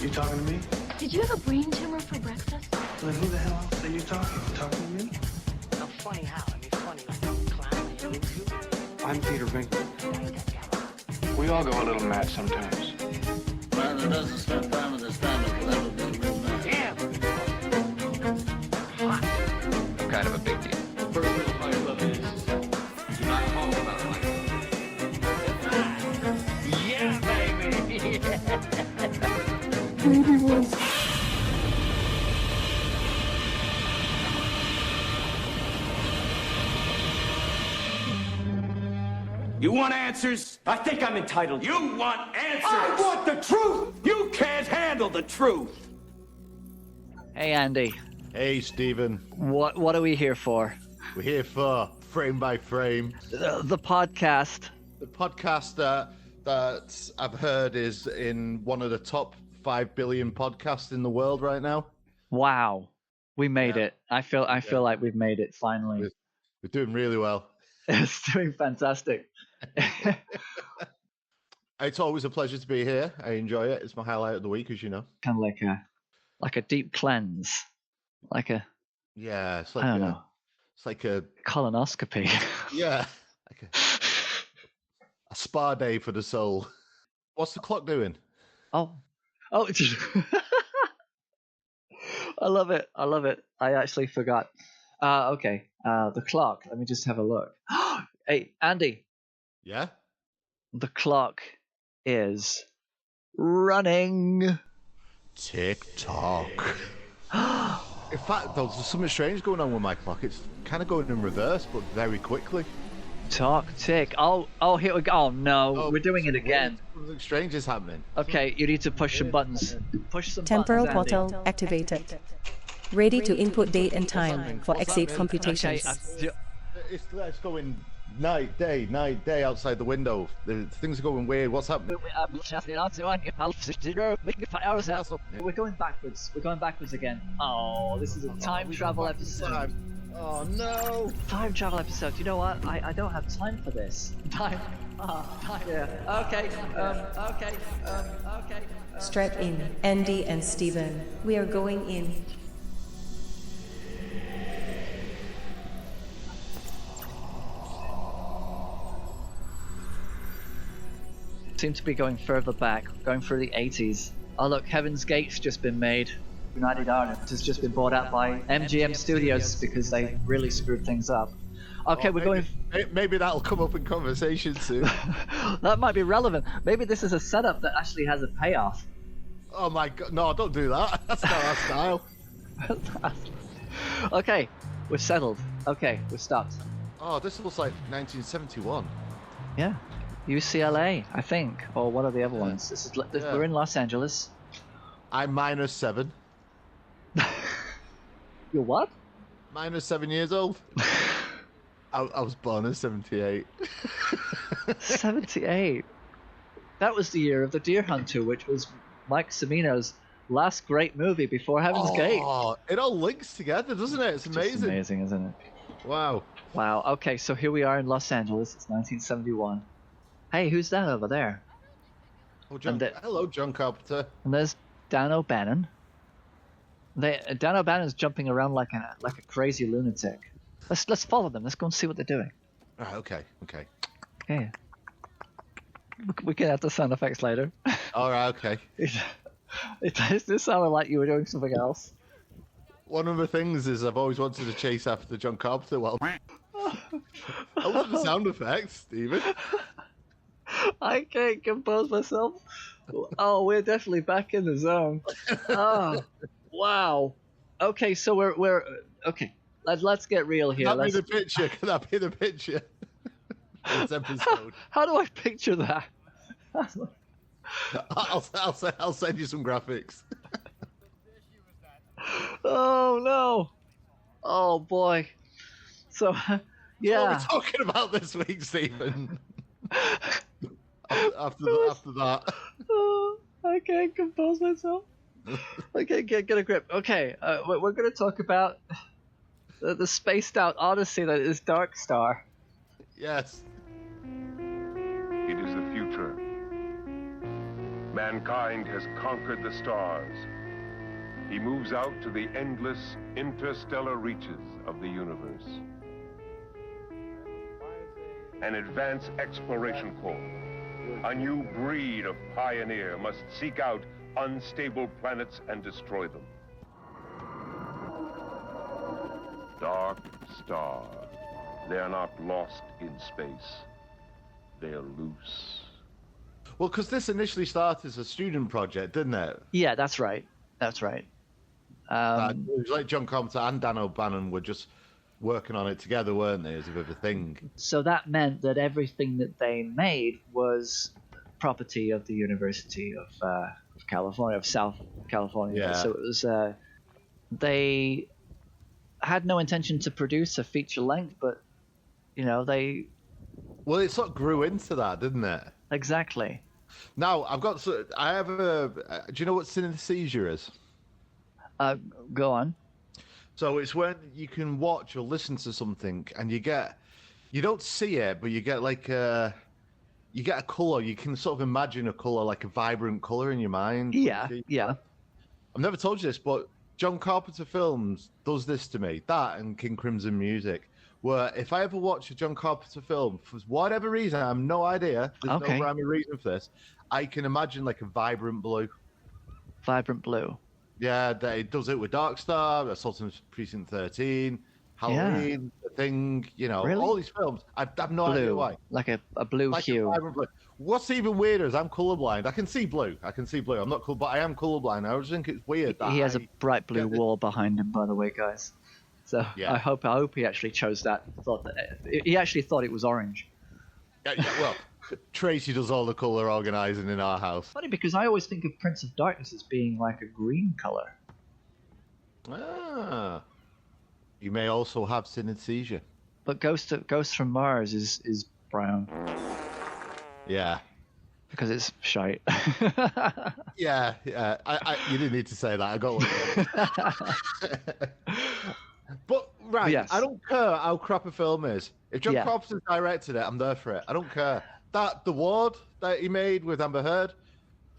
You talking to me? Did you have a brain tumor for breakfast? Then who the hell else are you talking to? Talking to me? I'm funny how? I mean, funny like a clown. You? I'm Peter Venkman. We all go a little mad sometimes. Man that doesn't spend time with his family will never be a real man. Yeah. I'm kind of a big deal. First rule of my club is do not talk about it like that. Yeah, baby. You want answers? I think I'm entitled. You want answers? I want the truth! You can't handle the truth! Hey, Andy. Hey, Stephen. What are we here for? We're here for Frame by Frame. The podcast. The podcast that I've heard is in one of the top 5 billion podcasts in the world right now. Wow. We made it. I feel like we've made it finally. We're doing really well. It's doing fantastic. It's always a pleasure to be here. I enjoy it. It's my highlight of the week, as you know. Kind of like a deep cleanse. Yeah, it's I like don't know. It's like a Colonoscopy. yeah, like a spa day for the soul. What's the clock doing? Oh. I love it. I actually forgot. Okay. The clock. Let me just have a look. Hey, Andy. Yeah? The clock is running. Tick-tock. In fact, there's something strange going on with my clock. It's kind of going in reverse, but very quickly. Talk, tick. Oh, here we go. Oh, no. We're doing it again. Something strange is happening. Okay, you need to push some buttons. Push some Temporal buttons, Andy. portal activated. Ready to input date and time for exit computations. Okay, It's going night, day outside the window. Things are going weird. What's happening? we're going backwards. We're going backwards again. Oh, this is a time travel episode. Oh no! Time travel episode. You know what? I don't have time for this. Time. Yeah. Okay. Strap in, Andy and Steven. We are going in. Seem to be going further back, going through the 80s. Oh look, Heaven's Gate's just been made. United Artists has just been bought out by MGM Studios because they really screwed things up. Okay, we're going. Maybe that'll come up in conversation soon. That might be relevant. Maybe this is a setup that actually has a payoff. Oh my god! No, don't do that. That's not our style. Okay, we're settled. Okay, we're stopped. Oh, this looks like 1971. Yeah, UCLA, I think, or what are the other ones? We're in Los Angeles. I'm -7. You're what? -7 years old. I was born in 78. 78. That was the year of The Deer Hunter, which was Mike Cimino's last great movie before Heaven's Gate. Oh, it all links together, doesn't it? It's amazing. It's amazing, isn't it? Wow. Wow. Okay, so here we are in Los Angeles. It's 1971. Hey, who's that over there? Oh, hello, John Carpenter. And there's Dan O'Bannon. Dan O'Bannon's jumping around like a crazy lunatic. Let's follow them. Let's go and see what they're doing. Oh, okay. Okay. We can add the sound effects later. All right, okay. It just sounded like you were doing something else. One of the things is I've always wanted to chase after John Carpenter. Well, I love the sound effects, Stephen. I can't compose myself. Oh, we're definitely back in the zone. Oh, wow. Okay, so we're okay. Let's get real here. Can that be the picture? Can that be the picture? This episode. How do I picture that? I'll send you some graphics. Oh no! Oh boy! So, yeah. What are we talking about this week, Stephen? after that. Oh, I can't compose myself. Okay, get a grip. Okay, we're going to talk about the spaced out odyssey that is Dark Star. Yes. It is the future. Mankind has conquered the stars. He moves out to the endless interstellar reaches of the universe. An advanced exploration corps, a new breed of pioneer must seek out unstable planets and destroy them. Dark star. They are not lost in space. They are loose. Well, because this initially started as a student project, didn't it? Yeah, that's right. That's right. It was like John Carpenter and Dan O'Bannon were just working on it together, weren't they, as if it was a thing? So that meant that everything that they made was property of the University of California, of South California. Yeah. So it was, they had no intention to produce a feature length, but, you know, they... Well, it sort of grew into that, didn't it? Exactly. Now, I have a... do you know what synesthesia is? Go on. So it's when you can watch or listen to something and you don't see it, but you get like you get a color. You can sort of imagine a color, like a vibrant color in your mind. Yeah, yeah. I've never told you this, but John Carpenter films does this to me. That and King Crimson Music, where if I ever watch a John Carpenter film, for whatever reason, I have no idea, there's no rhyme or reason for this, I can imagine like a vibrant blue. Vibrant blue. Yeah, it does it with Dark Star, Assault on Precinct 13, Halloween, The Thing, you know, all these films. I have no idea why. Like a blue hue. Blue. What's even weirder is I'm colorblind. I can see blue. I'm not cool, but I am colorblind. I just think it's weird that he has a bright blue wall behind him, by the way, guys. So yeah. I hope he actually chose that. He actually thought it was orange. Yeah, well, Tracy does all the color organizing in our house. Funny, because I always think of Prince of Darkness as being like a green color. Ah. You may also have synesthesia. But Ghost from Mars is brown. Yeah. Because it's shite. Yeah. You didn't need to say that. I got one. But, right, yes. I don't care how crap a film is. If John Carpenter directed it, I'm there for it. I don't care. The Ward that he made with Amber Heard,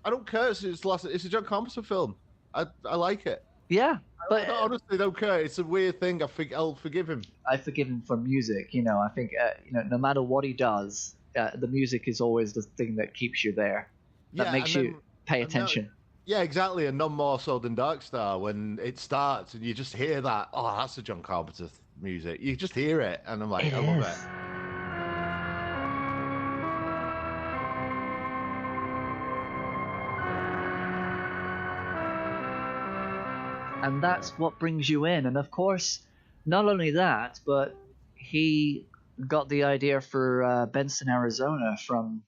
I don't care. It's a John Carpenter film. I like it. Yeah. But I honestly don't care. It's a weird thing. I think I'll forgive him. I forgive him for music. You know, I think no matter what he does, the music is always the thing that keeps you there. That makes you pay attention. Yeah, exactly, and none more so than Dark Star when it starts and you just hear that. Oh, that's the John Carpenter music. You just hear it, and I'm like, I love it. And that's what brings you in. And of course, not only that, but he got the idea for Benson, Arizona from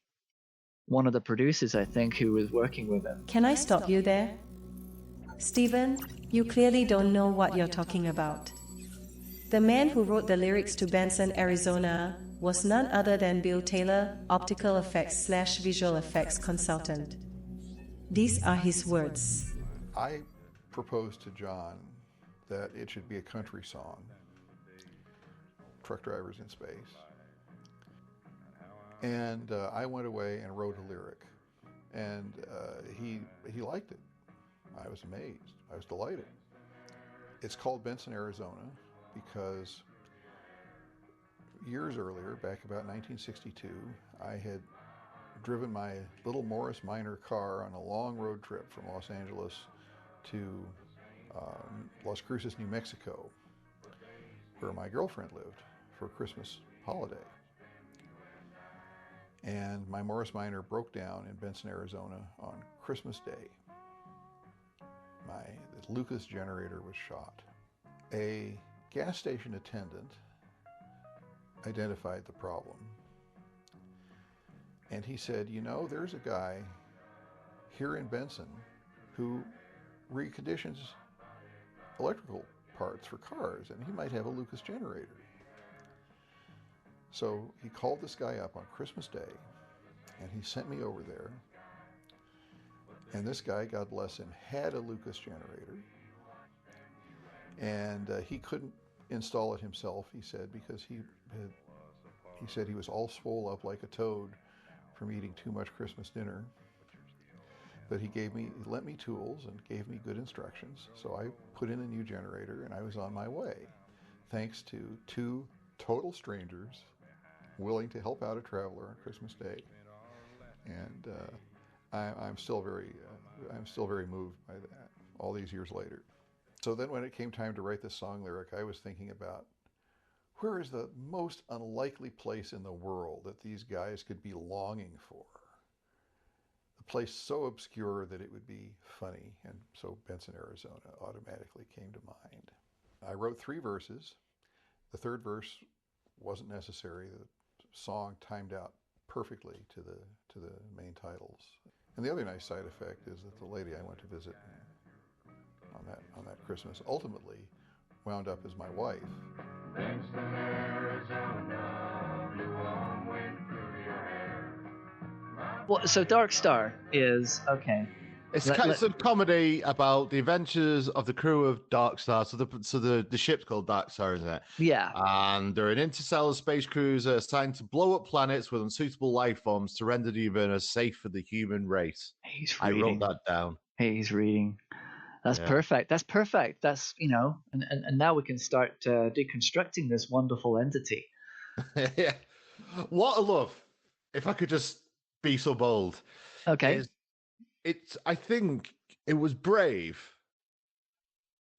one of the producers, I think, who was working with him. Can I stop you there? Stephen, you clearly don't know what you're talking about. The man who wrote the lyrics to Benson, Arizona was none other than Bill Taylor, optical effects / visual effects consultant. These are his words. I proposed to John that it should be a country song, Truck Drivers in Space. And I went away and wrote a lyric, and he liked it. I was amazed. I was delighted. It's called Benson, Arizona, because years earlier, back about 1962, I had driven my little Morris Minor car on a long road trip from Los Angeles to Las Cruces, New Mexico, where my girlfriend lived for a Christmas holiday. And my Morris Minor broke down in Benson, Arizona on Christmas Day. The Lucas generator was shot. A gas station attendant identified the problem. And he said, you know, there's a guy here in Benson who reconditions electrical parts for cars, and he might have a Lucas generator. So he called this guy up on Christmas Day, and he sent me over there. And this guy, God bless him, had a Lucas generator. And he couldn't install it himself, he said, because he said he was all swole up like a toad from eating too much Christmas dinner. But he lent me tools and gave me good instructions. So I put in a new generator and I was on my way, thanks to 2 total strangers willing to help out a traveler on Christmas Day. And I'm still very moved by that all these years later. So then when it came time to write this song lyric, I was thinking about, where is the most unlikely place in the world that these guys could be longing for? A place so obscure that it would be funny, and so Benson, Arizona automatically came to mind. I wrote 3 verses. The 3rd verse wasn't necessary. The song timed out perfectly to the main titles. And the other nice side effect is that the lady I went to visit on that Christmas ultimately wound up as my wife. Well, so Dark Star is okay. It's a comedy about the adventures of the crew of Dark Star. So the ship's called Dark Star, isn't it? Yeah. And they're an interstellar space cruiser assigned to blow up planets with unsuitable life forms to render the universe safe for the human race. I wrote that down. He's reading. That's perfect. That's perfect. That's, and now we can start deconstructing this wonderful entity. Yeah. What I love, if I could just be so bold. Okay. I think it was brave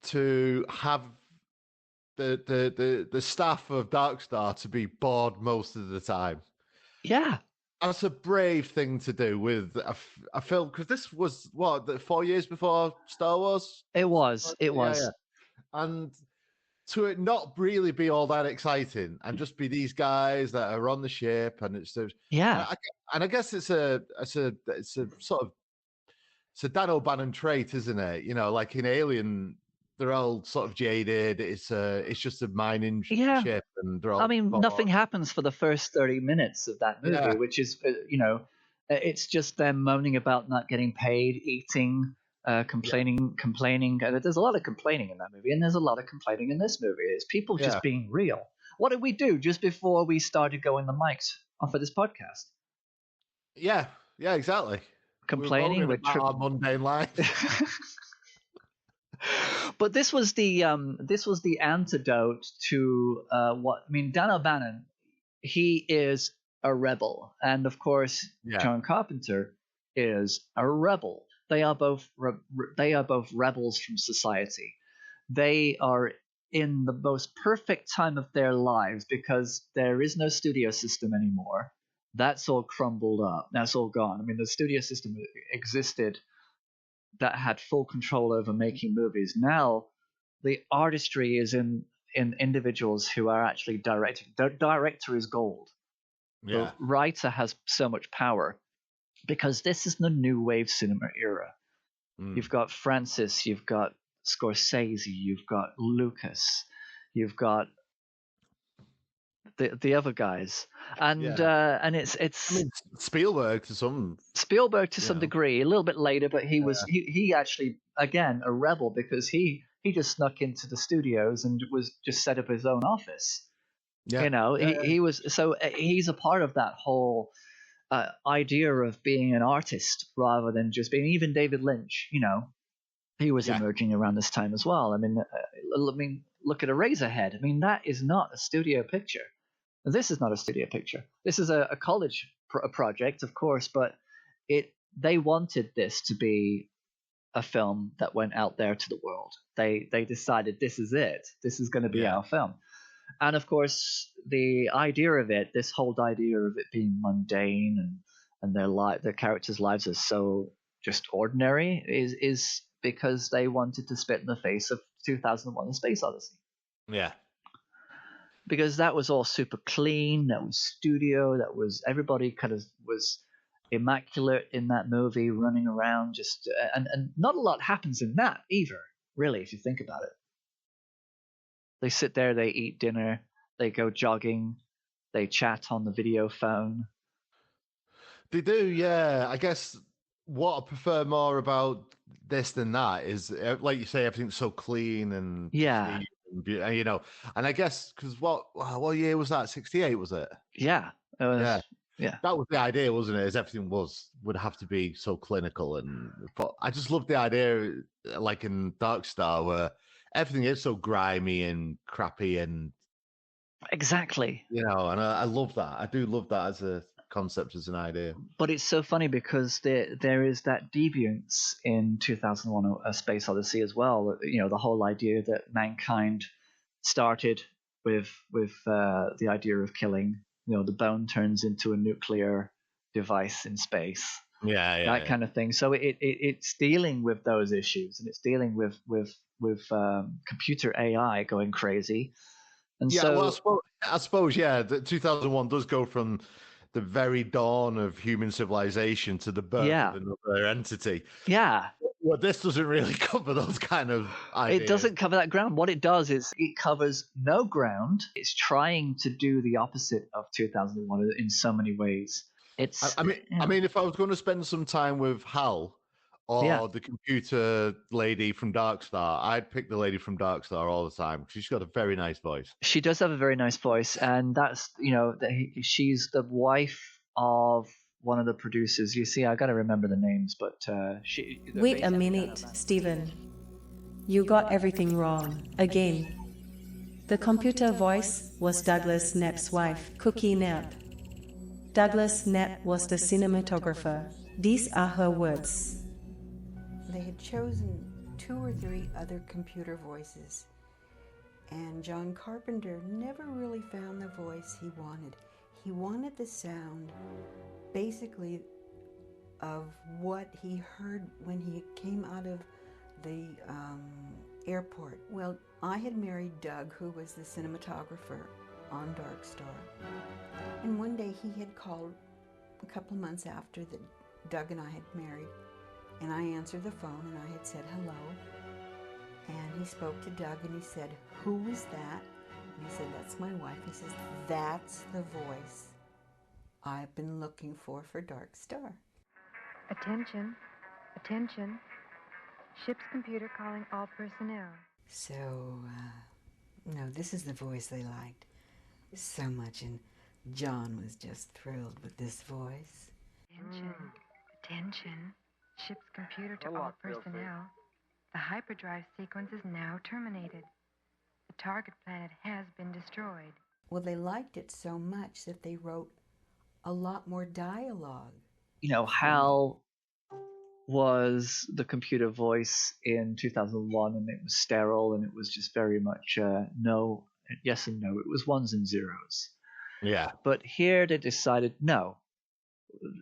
to have the staff of Darkstar to be bored most of the time. Yeah. That's a brave thing to do with a film, because this was, 4 years before Star Wars? It was. Yeah. And to it not really be all that exciting and just be these guys that are on the ship, and it's and I guess it's a sort of, it's a Dan O'Bannon trait, isn't it? Like in Alien, they're all sort of jaded. It's just a mining ship, and they're all. Nothing happens for the first 30 minutes of that movie, which is, it's just them moaning about not getting paid, eating, complaining. There's a lot of complaining in that movie, and there's a lot of complaining in this movie. It's people just being real. What did we do just before we started going the mics for this podcast? Yeah, exactly. Complaining with our mundane life. But this was the antidote to Dan O'Bannon. He is a rebel, and of course John Carpenter is a rebel. They are both rebels from society. They are in the most perfect time of their lives because there is no studio system anymore. That's all crumbled up. That's all gone. The studio system existed that had full control over making movies. Now, the artistry is in individuals who are actually directing. The director is gold. Yeah. The writer has so much power because this is the new wave cinema era. You've got Francis, you've got Scorsese, you've got Lucas, you've got the other guys, and it's Spielberg to some degree, a little bit later, but he actually, again, a rebel because he just snuck into the studios and was just set up his own office. He's a part of that whole idea of being an artist rather than just being. Even David Lynch, he was emerging around this time as well. Look at Eraserhead. That is not a studio picture. This is not a studio picture. This is a college project, of course, but they wanted this to be a film that went out there to the world. They decided this is it. This is going to be our film. And of course, the idea of it, this whole idea of it being mundane and their characters' lives are so just ordinary, is because they wanted to spit in the face of 2001: A Space Odyssey. Yeah. Because that was all super clean. That was studio. That was everybody kind of was immaculate in that movie, running around. Just and not a lot happens in that either, really, if you think about it. They sit there, they eat dinner, they go jogging, they chat on the video phone. They do, yeah. I guess what I prefer more about this than that is, like you say, everything's so clean and and I guess because what year was that? 68, was it? Yeah, it was That was the idea, wasn't it? As everything would have to be so clinical, but I just love the idea, like in Dark Star, where everything is so grimy and crappy and exactly. And I love that. I do love that as a concept, as an idea. But it's so funny because there is that deviance in 2001: A Space Odyssey as well. The whole idea that mankind started with the idea of killing. The bone turns into a nuclear device in space. That kind of thing. So it's dealing with those issues, and it's dealing with computer AI going crazy. And I suppose, the 2001 does go from the very dawn of human civilization to the birth of another entity. Yeah. Well, this doesn't really cover those kind of ideas. It doesn't cover that ground. What it does is it covers no ground. It's trying to do the opposite of 2001 in so many ways. I mean, if I was going to spend some time with Hal or the computer lady from Dark Star, I'd pick the lady from Dark Star all the time. She's got a very nice voice. She does have a very nice voice, and that's she's the wife of one of the producers. You see, I got to remember the names, but she. Wait a minute, Stephen. You got everything wrong again. The computer voice was Douglas Knapp's wife, Cookie Knapp. Douglas Knapp was the cinematographer. These are her words. They had chosen 2 or 3 other computer voices, and John Carpenter never really found the voice he wanted. He wanted the sound, basically, of what he heard when he came out of the airport. Well, I had married Doug, who was the cinematographer on Dark Star, and one day he had called a couple of months after that Doug and I had married, and I answered the phone and I had said hello, and he spoke to Doug and he said, "Who was that?" And he said, "That's my wife." He says, "That's the voice I've been looking for Dark Star." Attention, attention. Ship's computer calling all personnel. So, no, this is the voice they liked so much, and John was just thrilled with this voice. Attention, attention. Ship's computer to all personnel. The hyperdrive sequence is now terminated. The target planet has been destroyed. Well, they liked it so much that they wrote a lot more dialogue. Hal was the computer voice in 2001, and it was sterile, and it was just very much no, yes and no. It was ones and zeros. Yeah. But here they decided, no,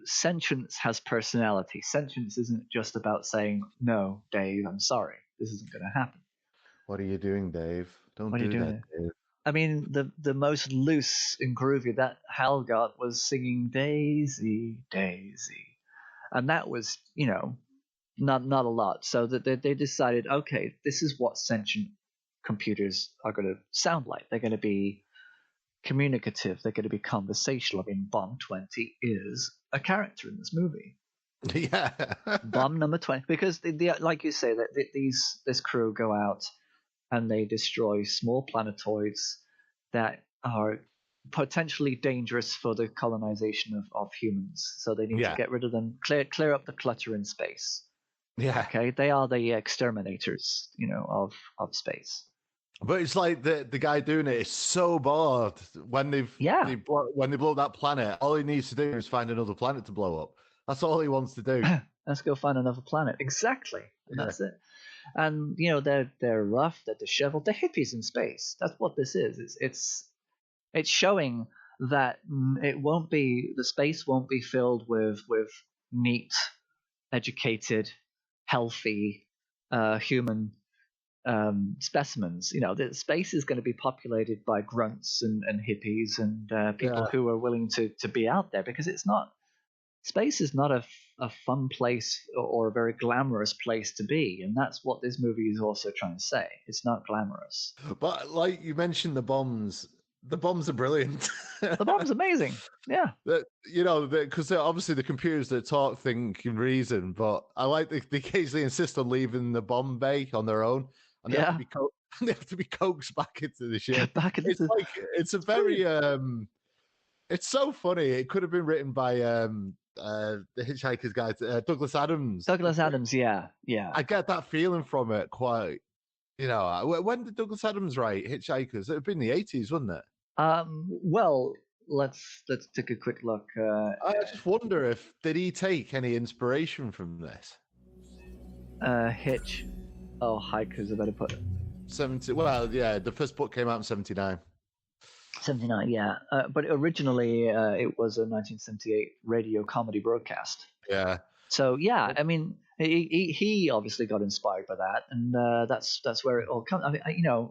sentience has personality. Sentience isn't just about saying, "No, Dave, I'm sorry, this isn't going to happen." What are you doing, Dave? Don't do that, Dave. I mean, the most loose and groovy that Hal got was singing "Daisy, Daisy," and that was, not a lot. So that they decided, okay, this is what sentient computers are going to sound like. They're going to be communicative. They're going to be conversational. I mean, Bomb 20 is a character in this movie. Yeah. Bomb number 20, because like you say, that this crew go out and they destroy small planetoids that are potentially dangerous for the colonization of humans. So they need to get rid of them, clear up the clutter in space. Yeah. Okay, they are the exterminators, of space. But it's like the guy doing it is so bored when when they blow that planet. All he needs to do is find another planet to blow up. That's all he wants to do. Let's go find another planet. Exactly. That's it. And they're rough, they're disheveled, they're hippies in space. That's what this is. It's showing that the space won't be filled with neat, educated, healthy human specimens. The space is going to be populated by grunts and hippies and people who are willing to be out there, because space is not a fun place or a very glamorous place to be, and that's what this movie is also trying to say. It's not glamorous. But like you mentioned, the bombs are brilliant. The bomb's amazing. Yeah. Because obviously the computers that talk, think, and reason, but I like they occasionally insist on leaving the bomb bay on their own, and they have to be coaxed back into the ship. Back into it's a very It's so funny. It could have been written by the Hitchhiker's Guide, Douglas Adams. Douglas Adams, yeah. I get that feeling from it quite. When did Douglas Adams write Hitchhikers? It would have been the 80s, wouldn't it? Well, let's take a quick look. I just wonder did he take any inspiration from this? Hitch. Oh, Hikers, I better put it. 70. Well, yeah, the first book came out in 79. 79, yeah. But originally, it was a 1978 radio comedy broadcast. Yeah. So yeah, I mean, he obviously got inspired by that, and that's where it all comes. I mean,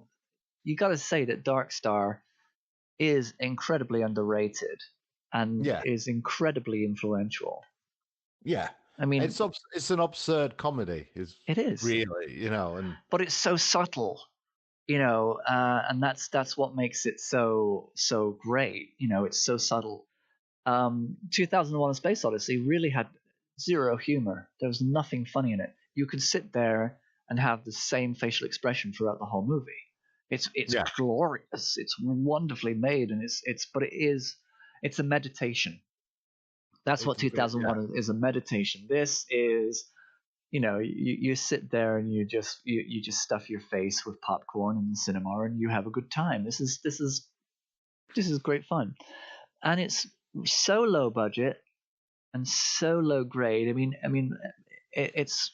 you got to say that Dark Star is incredibly underrated and is incredibly influential. Yeah. I mean, it's an absurd comedy. It is really, but it's so subtle, and that's what makes it so great. It's so subtle. 2001: A Space Odyssey really had zero humor. There was nothing funny in it. You could sit there and have the same facial expression throughout the whole movie. It's glorious. It's wonderfully made, and it's a meditation. That's what 2001 is, a meditation. This is, you sit there and you just stuff your face with popcorn in the cinema and you have a good time. This is great fun, and it's so low budget and so low grade. I mean, it's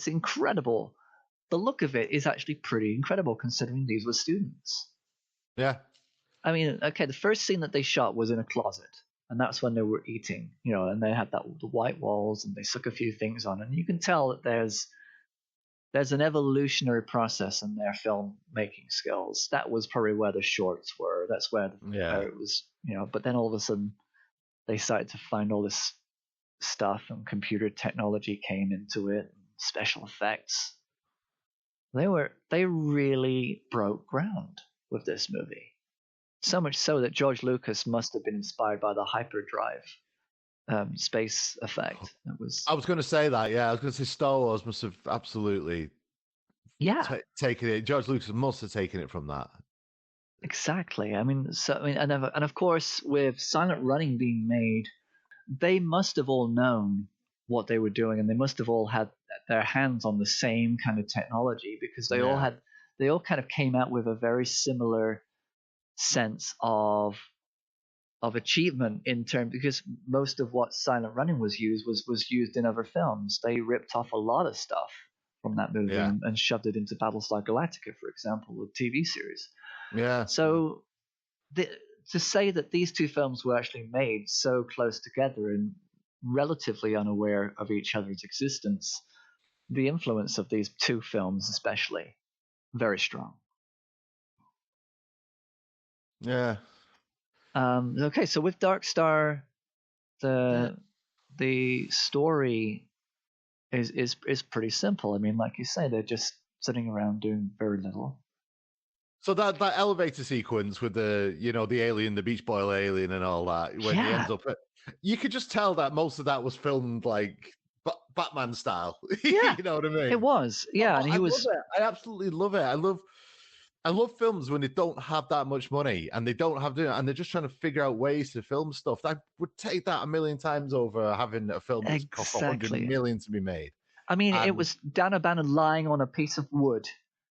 incredible. The look of it is actually pretty incredible considering these were students. Yeah. I mean, okay, the first scene that they shot was in a closet. And that's when they were eating, and they had the white walls, and they stuck a few things on, and you can tell that there's an evolutionary process in their film making skills. That was probably where the shorts were. That's where it was, But then all of a sudden, they started to find all this stuff, and computer technology came into it, and special effects. They really broke ground with this movie. So much so that George Lucas must have been inspired by the hyperdrive space effect. I was going to say that, yeah. I was going to say Star Wars must have absolutely taken it. George Lucas must have taken it from that. Exactly. And of course, with Silent Running being made, they must have all known what they were doing, and they must have all had their hands on the same kind of technology, because they all kind of came out with a very similar sense of achievement in terms, because most of what Silent Running was used in other films. They ripped off a lot of stuff from that movie and shoved it into Battlestar Galactica, for example, the TV series. Yeah. So to say that these two films were actually made so close together and relatively unaware of each other's existence, the influence of these two films especially, very strong. Yeah. Okay, so with Dark Star, the story is pretty simple. I mean, like you say, they're just sitting around doing very little. So that elevator sequence with the alien, the Beach Boy alien, and all that, when he ends up, you could just tell that most of that was filmed like Batman style. Yeah, you know what I mean? It was, yeah. And I love it. I absolutely love it. I love films when they don't have that much money and they don't have to, and they're just trying to figure out ways to film stuff. I would take that a million times over having a film that's cost $100 million to be made. I mean, it was Dan O'Bannon lying on a piece of wood,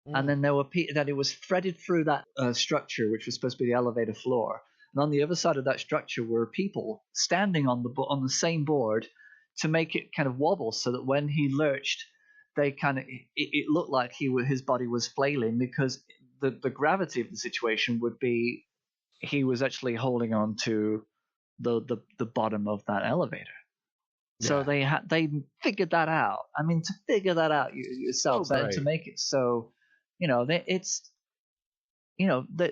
and then that it was threaded through that structure, which was supposed to be the elevator floor. And on the other side of that structure were people standing on the same board to make it kind of wobble, so that when he lurched, it looked like his body was flailing, because the gravity of the situation would be he was actually holding on to the bottom of that elevator. Yeah. So they figured that out. I mean, to figure that out yourself, and to make it so, that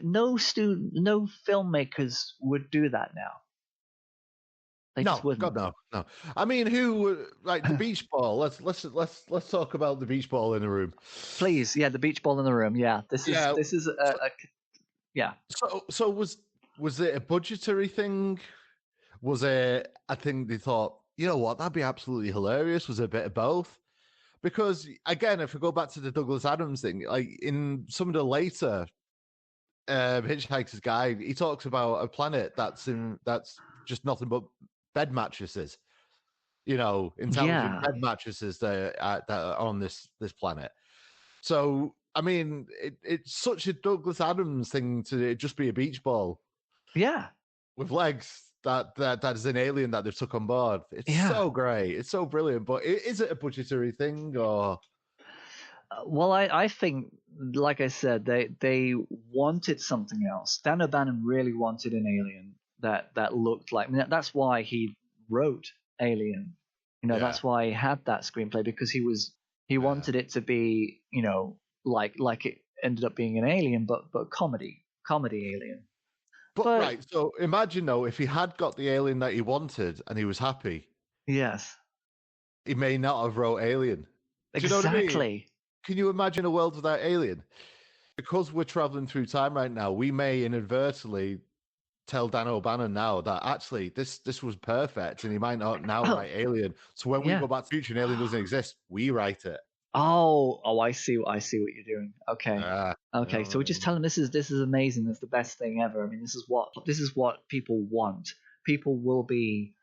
no filmmakers would do that now. They just wouldn't. God, no. I mean, who like the beach ball? Let's talk about the beach ball in the room, please. Yeah, the beach ball in the room. Yeah, this is yeah. So was it a budgetary thing? Was it? I think they thought, you know what, that'd be absolutely hilarious. Was it a bit of both? Because again, if we go back to the Douglas Adams thing, like in some of the later Hitchhiker's Guide, he talks about a planet that's just nothing but bed mattresses. Intelligent bed mattresses that are on this planet. So, I mean, it's such a Douglas Adams thing to just be a beach ball. Yeah. With legs. That is an alien that they've took on board. It's so great. It's so brilliant. But is it a budgetary thing or? Well, I think, like I said, they wanted something else. Dan O'Bannon really wanted an alien that looked like. I mean, that's why he wrote Alien. That's why he had that screenplay, because he wanted it to be, like it ended up being an alien, but comedy alien. But right, so imagine though, if he had got the alien that he wanted and he was happy. Yes. He may not have wrote Alien. Do you know what I mean? Can you imagine a world without Alien? Because we're traveling through time right now, we may inadvertently tell Dan O'Bannon now that actually this was perfect, and he might not now write Alien. So when we go back to the future and Alien doesn't exist, we write it. Oh, I see what you're doing. Okay. Okay. So we just tell them this is amazing. That's the best thing ever. I mean, this is what people want. People will be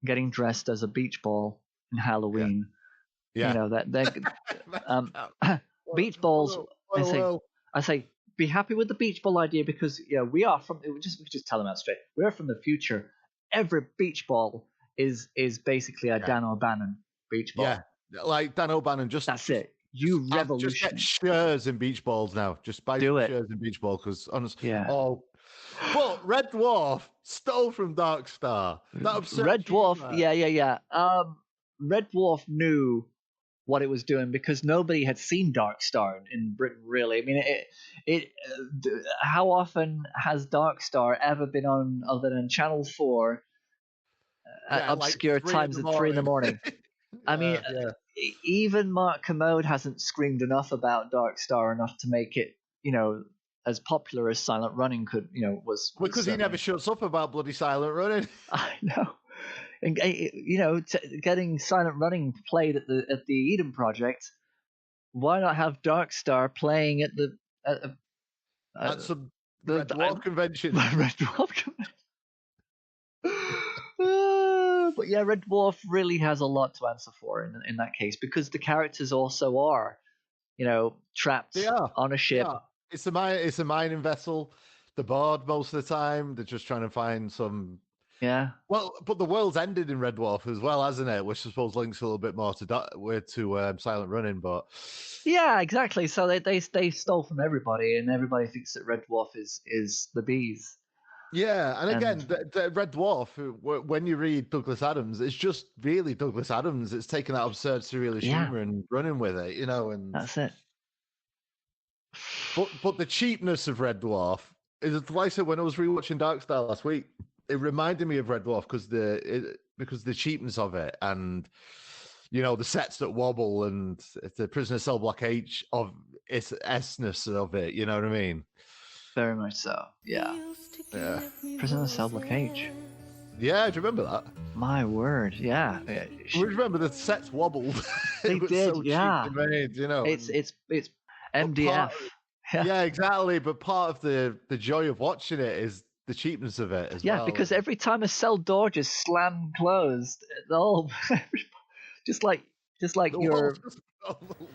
getting dressed as a beach ball in Halloween. Yeah. Beach balls. I say be happy with the beach ball idea, because we are from. We just tell them that straight. We're from the future. Every beach ball is basically a Dan O'Bannon beach ball. Yeah. Like Dan O'Bannon, that's it. You revolution. Just get shares in beach balls now. Just buy shares in beach ball, because honestly, but Red Dwarf stole from Dark Star. That absurd Red Dwarf, Red Dwarf knew what it was doing, because nobody had seen Dark Star in Britain, really. I mean, how often has Dark Star ever been on other than Channel 4 at obscure times at 3 in the morning? I mean, even Mark Commode hasn't screamed enough about Dark Star enough to make it, as popular as Silent Running was. Because he never shuts up about bloody Silent Running. I know. And, getting Silent Running played at the Eden Project, why not have Dark Star playing at at some Red Dwarf convention? Red Dwarf convention. But yeah, Red Dwarf really has a lot to answer for in that case, because the characters also are, trapped on a ship. Yeah. It's a mining vessel. They're bored most of the time. They're just trying to find some. Yeah. Well, but the world's ended in Red Dwarf as well, hasn't it? Which I suppose links a little bit more to Silent Running, but. Yeah, exactly. So they stole from everybody, and everybody thinks that Red Dwarf is the bees. Yeah, and again, the Red Dwarf, when you read Douglas Adams, it's just really Douglas Adams. It's taking that absurd surrealist humor and running with it, and that's it. But the cheapness of Red Dwarf is, like I said, when I was rewatching Dark Star last week, it reminded me of Red Dwarf because the cheapness of it, and the sets that wobble, and the Prisoner Cell Block H of its S-ness of it. You know what I mean? Very much so. Yeah. Prisoner Cell Block H. Yeah, do you remember that? My word, yeah. We remember the sets wobbled. They did, so made, It's MDF. Yeah, exactly. But part of the joy of watching it is the cheapness of it as well. Yeah, because every time a cell door just slammed closed, just like your.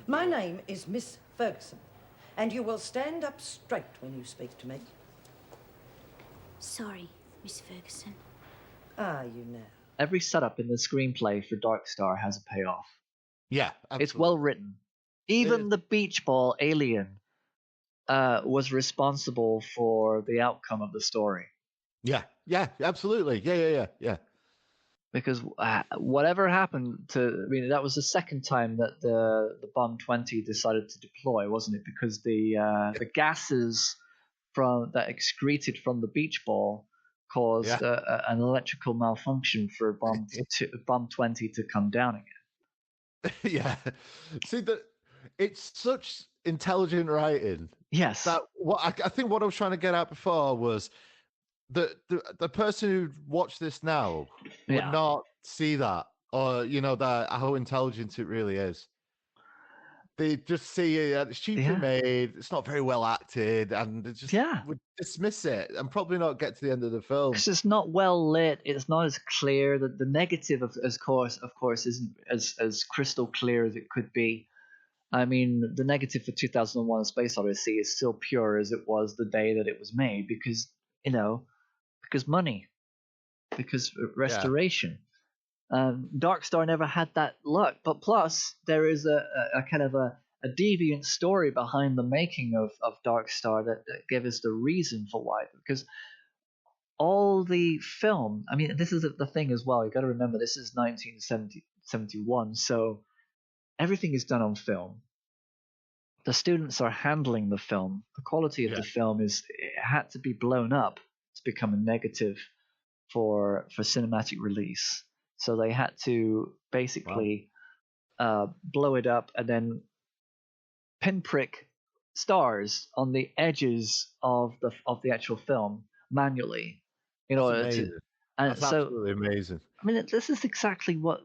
My name is Miss Ferguson, and you will stand up straight when you speak to me. Sorry, Miss Ferguson. You know. Every setup in the screenplay for Dark Star has a payoff. Yeah, absolutely. It's well written. Even the beach ball alien was responsible for the outcome of the story. Yeah, absolutely. Yeah. Because whatever happened that was the second time that the Bomb 20 decided to deploy, wasn't it? Because the gases that excreted from the beach ball caused an electrical malfunction for Bomb 20 to come down again. Yeah. See, it's such intelligent writing. Yes. That I think what I was trying to get at before was the person who watched this now would not see that, or that how intelligent it really is. They just see it's cheaply made, it's not very well acted, and they just would dismiss it and probably not get to the end of the film. Because it's not well lit, it's not as clear. The negative, of course, isn't as crystal clear as it could be. I mean, the negative for 2001: A Space Odyssey is still pure as it was the day that it was made, because because money, because restoration. Dark Star never had that luck, but plus there is a kind of a deviant story behind the making of Dark Star that gave us the reason for why. Because all the film, I mean, this is the thing as well. You got to remember, this is 1971, so everything is done on film. The students are handling the film. The quality of the film it had to be blown up to become a negative for cinematic release. So they had to basically blow it up and then pinprick stars on the edges of the actual film manually in order to. And That's absolutely amazing. I mean, this is exactly what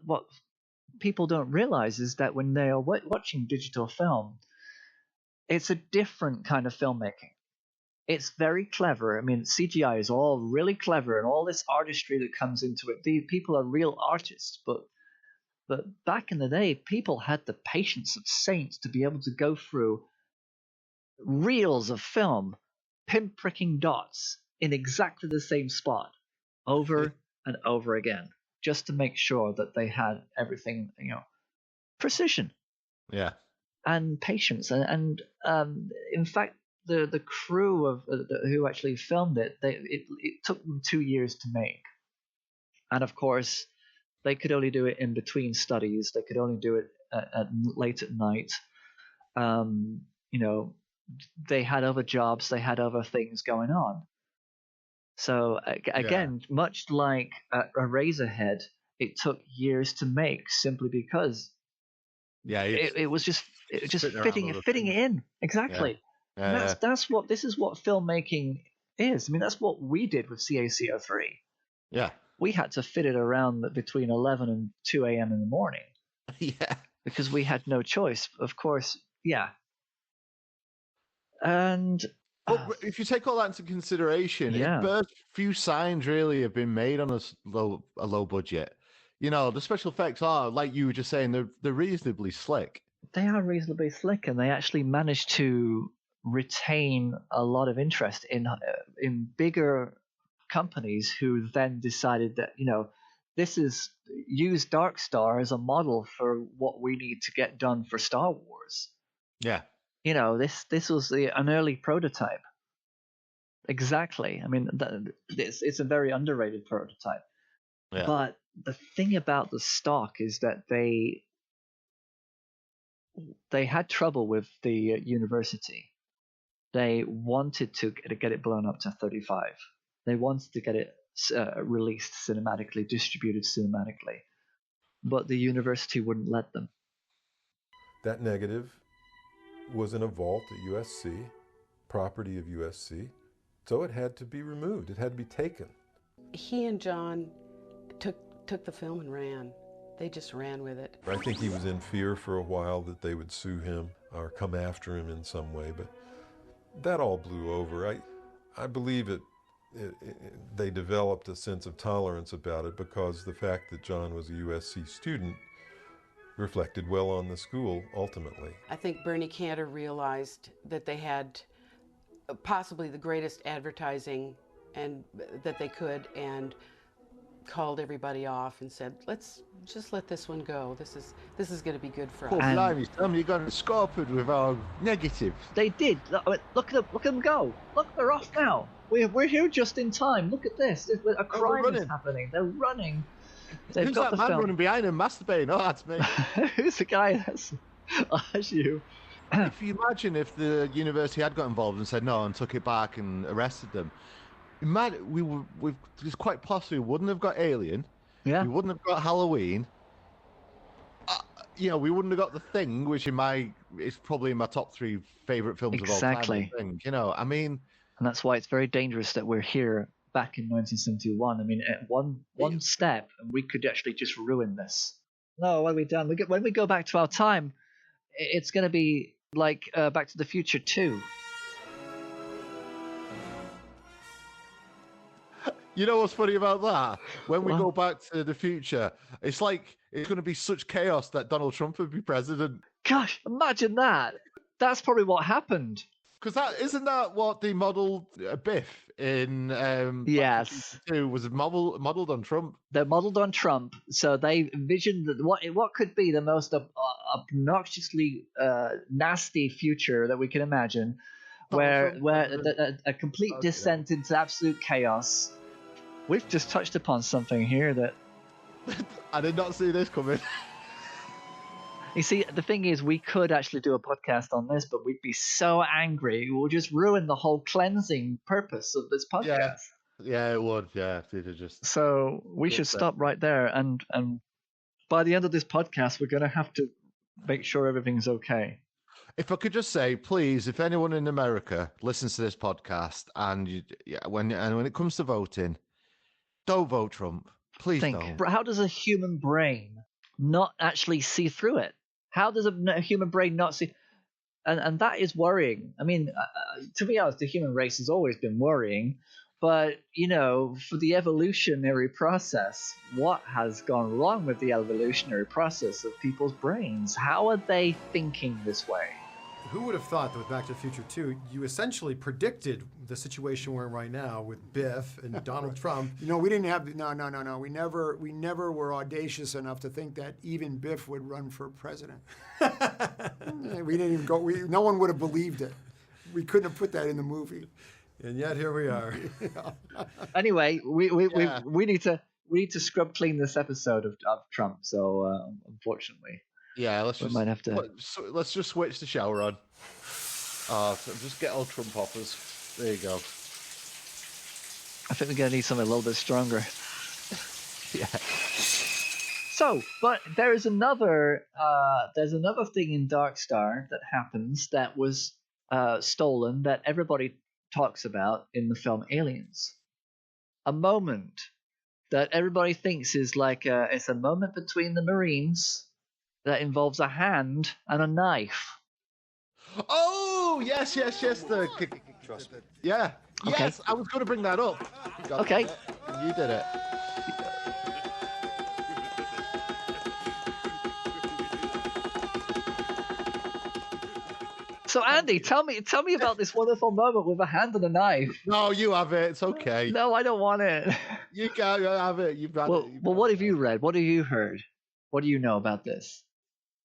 people don't realize, is that when they are watching digital film, it's a different kind of filmmaking. It's very clever. I mean, CGI is all really clever, and all this artistry that comes into it. The people are real artists, but back in the day, people had the patience of saints to be able to go through reels of film, pinpricking dots in exactly the same spot, over and over again, just to make sure that they had everything, precision. Yeah. And patience, and in fact, the crew of who actually filmed it, it took them 2 years to make, and of course, they could only do it in between studies. They could only do it late at night. They had other jobs. They had other things going on. So again, much like a Razorhead, it took years to make simply because it was just fitting it in exactly. That's what filmmaking is. I mean, that's what we did with CAC03. Yeah, we had to fit it around between 11 and 2 a.m. in the morning. Yeah, because we had no choice, of course. Yeah, and if you take all that into consideration, few signs really have been made on a low budget. The special effects are, like you were just saying, they're reasonably slick. They are reasonably slick, and they actually managed to retain a lot of interest in bigger companies who then decided that use Dark Star as a model for what we need to get done for Star Wars. Yeah, this was an early prototype. Exactly. I mean, it's a very underrated prototype. Yeah. But the thing about the stock is that they had trouble with the university. They wanted to get it blown up to 35. They wanted to get it released cinematically, distributed cinematically. But the university wouldn't let them. That negative was in a vault at USC, property of USC, so it had to be removed. It had to be taken. He and John took the film and ran. They just ran with it. I think he was in fear for a while that they would sue him or come after him in some way, but that all blew over. I believe they developed a sense of tolerance about it because the fact that John was a USC student reflected well on the school ultimately. I think Bernie Cantor realized that they had possibly the greatest advertising and that they could, and called everybody off and said, let's just let this one go. This is going to be good for us. Blimey, Tom, you got scorped with our negatives. They did. Look at them go. Look, they're off now. We're here just in time. Look at this. A crime is happening. They're running. Who's that man running behind him masturbating? Oh, that's me. Who's the guy? That's you. If you imagine if the university had got involved and said no and took it back and arrested them, it's quite possible we wouldn't have got Alien. Yeah. We wouldn't have got Halloween. We wouldn't have got The Thing, which is probably in my top 3 favorite films of all time. Exactly. I mean, and that's why it's very dangerous that we're here back in 1971. I mean, at one step, and we could actually just ruin this. No, what have we done? When we go back to our time, it's going to be like Back to the Future 2. You know what's funny about that? When we go back to the future, it's like it's going to be such chaos that Donald Trump would be president. Gosh, imagine that. That's probably what happened. Because isn't that what they modelled Biff in? Yes, was modelled on Trump. They're modelled on Trump, so they envisioned that what could be the most obnoxiously nasty future that we can imagine, where a complete descent into absolute chaos. We've just touched upon something here that I did not see this coming. You see, the thing is, we could actually do a podcast on this, but we'd be so angry. It would just ruin the whole cleansing purpose of this podcast. Yeah, it would. Yeah, so we should stop right there. And by the end of this podcast, we're going to have to make sure everything's okay. If I could just say, please, if anyone in America listens to this podcast, and when it comes to voting, don't vote Trump. Please don't. How does a human brain not actually see through it? How does a human brain not see? And that is worrying. I mean, to be honest, the human race has always been worrying. But, for the evolutionary process, what has gone wrong with the evolutionary process of people's brains? How are they thinking this way? Who would have thought that with Back to the Future 2, you essentially predicted the situation we're in right now with Biff and Donald Trump? We didn't have no. We never were audacious enough to think that even Biff would run for president. We didn't even go. No one would have believed it. We couldn't have put that in the movie. And yet here we are. Anyway, we need to scrub clean this episode of Trump. So unfortunately. Yeah, let's just switch the shower on. Just get all Trump offers. There you go. I think we're gonna need something a little bit stronger. Yeah. So, but there's another thing in Dark Star that happens that was stolen that everybody talks about in the film Aliens. A moment that everybody thinks is like it's a moment between the Marines. That involves a hand and a knife. Oh, yes. Trust me. Yeah. Okay. Yes, I was going to bring that up. Okay. You did it. So, Andy, tell me about this wonderful moment with a hand and a knife. No, you have it. It's okay. No, I don't want it. You can't have it. You've got it. Well, what have you read? What have you heard? What do you know about this?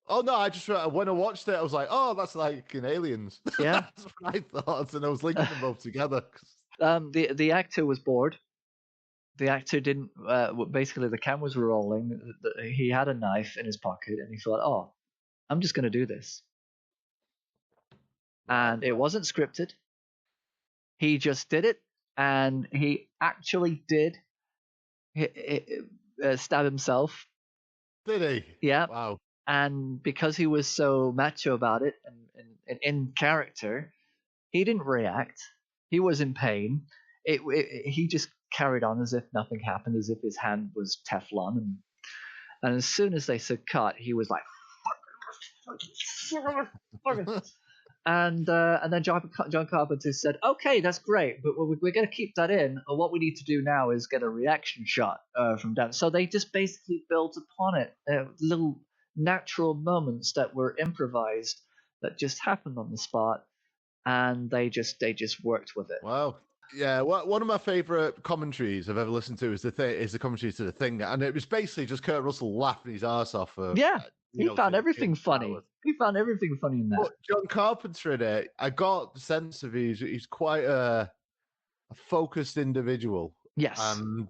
Oh no! When I watched it, I was like, "Oh, that's like in Aliens." Yeah, that's what I thought, and I was linking them both together. The actor was bored. The actor didn't. Basically, the cameras were rolling. He had a knife in his pocket, and he thought, "Oh, I'm just going to do this." And it wasn't scripted. He just did it, and he actually did stab himself. Did he? Yeah. Wow. And because he was so macho about it and in character, he didn't react. He was in pain. He just carried on as if nothing happened, as if his hand was Teflon. And as soon as they said cut, he was like, and then John Carpenter said, "Okay, that's great, but we're going to keep that in. What we need to do now is get a reaction shot from Dan." So they just basically built upon it, little natural moments that were improvised that just happened on the spot, and they just worked with it. Wow. Yeah, one of my favorite commentaries I've ever listened to is the commentary to The Thing, and it was basically just Kurt Russell laughing his arse off. He found everything funny. He found everything funny in that. But John Carpenter in it, I got the sense of he's quite a focused individual. Yes, and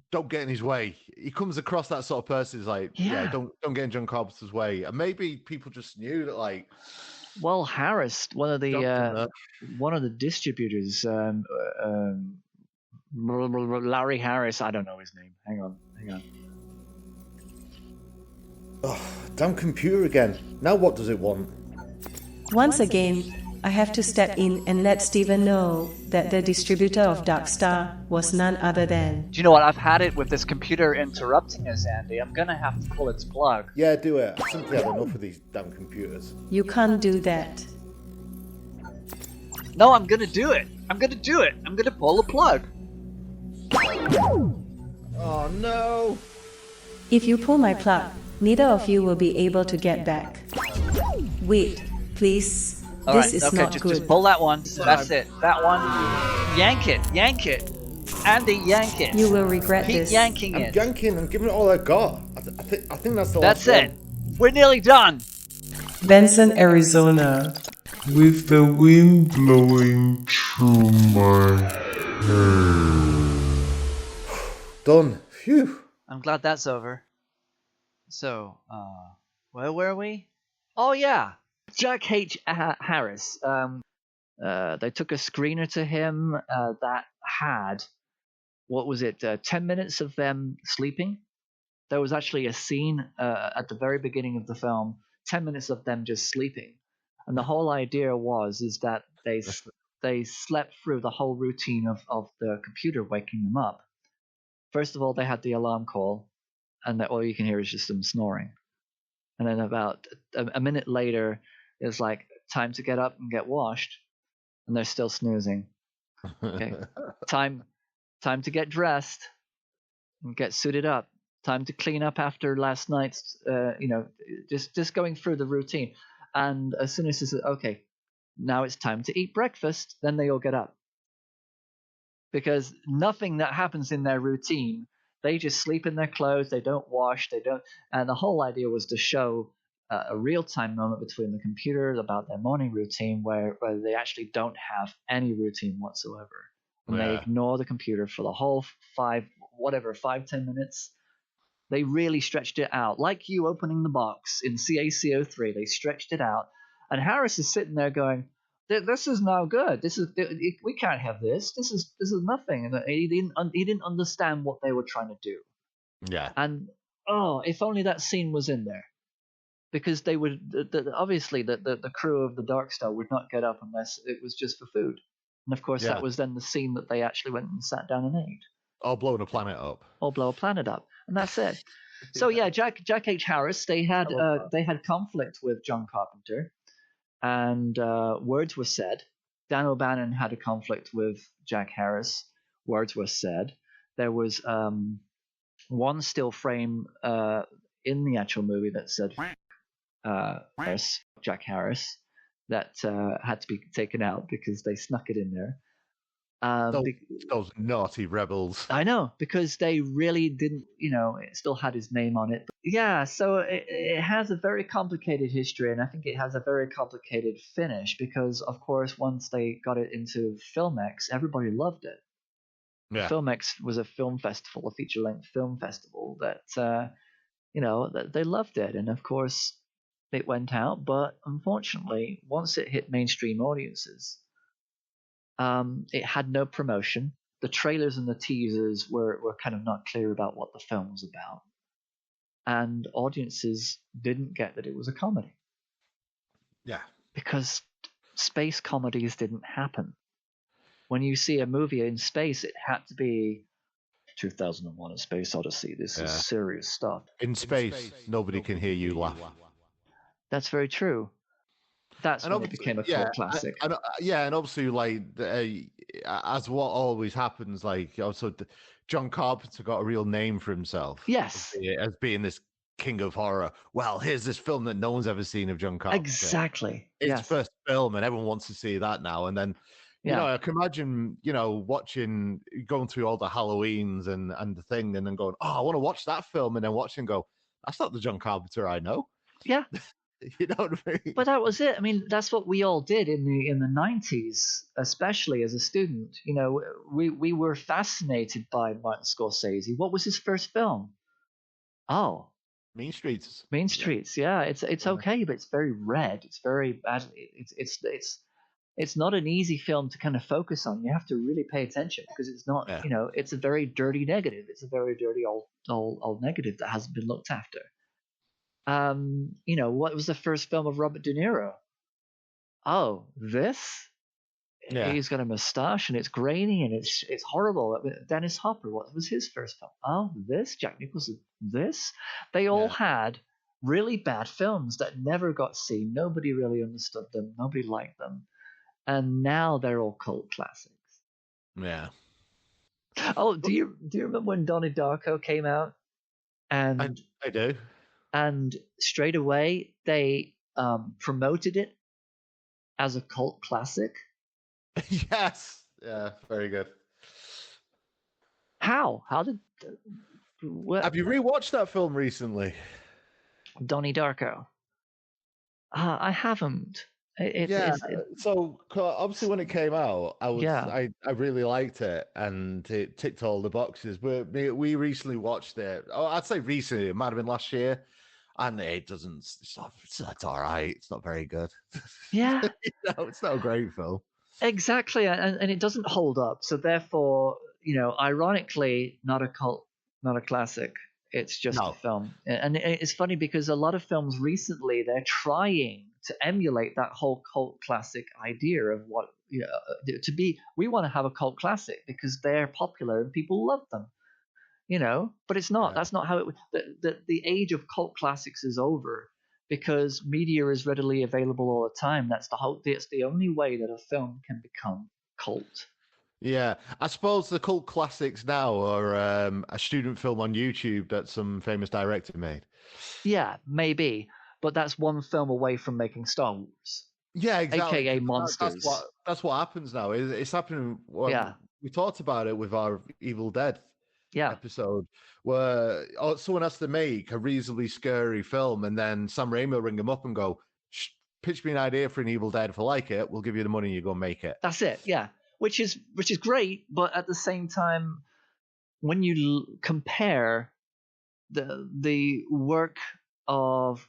don't get in his way. He comes across that sort of person. He's like, don't get in John Carpenter's way. And maybe people just knew that, like. Well, Harris, one of the distributors, Larry Harris. I don't know his name. Hang on. Oh, damn computer again. Now what does it want? Once again, I have to step in and let Steven know that the distributor of Dark Star was none other than... Do you know what? I've had it with this computer interrupting us, Andy. I'm gonna have to pull its plug. Yeah, do it. I simply had enough of these damn computers. You can't do that. No, I'm gonna do it. I'm gonna do it. I'm gonna pull the plug. Oh no! If you pull my plug, neither of you will be able to get back. Wait, please. This is not good. Just pull that one. That's it. That one. Yank it. Yank it. Andy, yank it. You will regret Keep this. yanking it. I'm yanking. I'm giving it all I got. I think that's the last That's it. We're nearly done. Benson, Arizona. With the wind blowing through my hair. Done. Phew. I'm glad that's over. So, where were we? Oh yeah, Jack H. Harris. They took a screener to him that had, what was it, 10 minutes of them sleeping. There was actually a scene at the very beginning of the film, 10 minutes of them just sleeping. And the whole idea is that they slept through the whole routine of the computer waking them up. First of all, they had the alarm call, and all you can hear is just them snoring. And then about a minute later, it's like, time to get up and get washed, and they're still snoozing. Okay, time to get dressed and get suited up. Time to clean up after last night's, just going through the routine. And as soon as it's okay, now it's time to eat breakfast, then they all get up. Because nothing that happens in their routine, they just sleep in their clothes, they don't wash, and the whole idea was to show a real-time moment between the computer about their morning routine where they actually don't have any routine whatsoever. And they ignore the computer for the whole 5-10 minutes. They really stretched it out. Like you opening the box in CAC03, they stretched it out. And Harris is sitting there going, this is no good. We can't have this. This is nothing. And he didn't understand what they were trying to do. Yeah. And if only that scene was in there, because they would obviously the crew of the Dark Star would not get up unless it was just for food. And of course, that was then the scene that they actually went and sat down and ate. Or blowing a planet up. Or blow a planet up, and that's it. So yeah, Jack H. Harris. They had conflict with John Carpenter. And words were said. Dan O'Bannon had a conflict with Jack Harris. Words were said. There was one still frame in the actual movie that said Jack Harris that had to be taken out because they snuck it in there. Those naughty rebels. I know, because they really didn't, it still had his name on it. Yeah, so it has a very complicated history, and I think it has a very complicated finish because, of course, once they got it into Filmex, everybody loved it. Yeah. Filmex was a film festival, a feature-length film festival that, that they loved it. And, of course, it went out, but unfortunately, once it hit mainstream audiences, it had no promotion. The trailers and the teasers were kind of not clear about what the film was about. And audiences didn't get that it was a comedy. Yeah. Because space comedies didn't happen. When you see a movie in space, it had to be 2001: A Space Odyssey. This is serious stuff. In space, nobody can hear you laugh. That's very true. That's when it became a cult classic. And obviously, like as what always happens, like also John Carpenter got a real name for himself. Yes, as being this king of horror. Well, here's this film that no one's ever seen of John Carpenter. Exactly. It's his first film, and everyone wants to see that now. And then, I can imagine, going through all the Halloweens and the thing, and then going, I want to watch that film, and then watching and go, that's not the John Carpenter I know. Yeah. You know what I mean? But that was it. I mean, that's what we all did in the 90s, especially as a student. We were fascinated by Martin Scorsese. What was his first film? Oh, Mean Streets. Mean Streets. Yeah, it's okay, but it's very red. It's very bad. It's not an easy film to kind of focus on. You have to really pay attention because it's not. It's a very dirty negative. It's a very dirty old negative that hasn't been looked after. What was the first film of Robert De Niro? oh, this? Yeah. He's got a mustache and it's grainy and it's horrible. Dennis Hopper, what was his first film? Oh, this? Jack Nicholson, this? They all had really bad films that never got seen. Nobody really understood them. Nobody liked them. And now they're all cult classics. Yeah. Oh, do you remember when Donnie Darko came out? And I do. And straight away they promoted it as a cult classic. Yes. Yeah, very good. How? How did... Have you rewatched that film recently? Donnie Darko. I haven't. So obviously when it came out, I really liked it and it ticked all the boxes. But we recently watched it. Oh, I'd say recently. It might have been last year, and it doesn't. It's all right. It's not very good. Yeah, it's not a great film. Exactly, and it doesn't hold up. So therefore, ironically, not a cult, not a classic. It's just a film. And it's funny because a lot of films recently, they're trying to emulate that whole cult classic idea of what to be. We want to have a cult classic because they're popular and people love them. But it's not. That's not how it. The age of cult classics is over. Because media is readily available all the time. That's the only way that a film can become cult. Yeah, I suppose the cult classics now are a student film on YouTube that some famous director made. Yeah, maybe, but that's one film away from making Star Wars. Yeah, exactly. AKA monsters. That's what happens now. It's happening. We talked about it with our Evil Dead episode, where someone has to make a reasonably scary film, and then Sam Raimi will ring them up and go, pitch me an idea for an Evil Dead. If I like it, we'll give you the money and you go make it. That's it, yeah. Which is great, but at the same time, when you compare the work of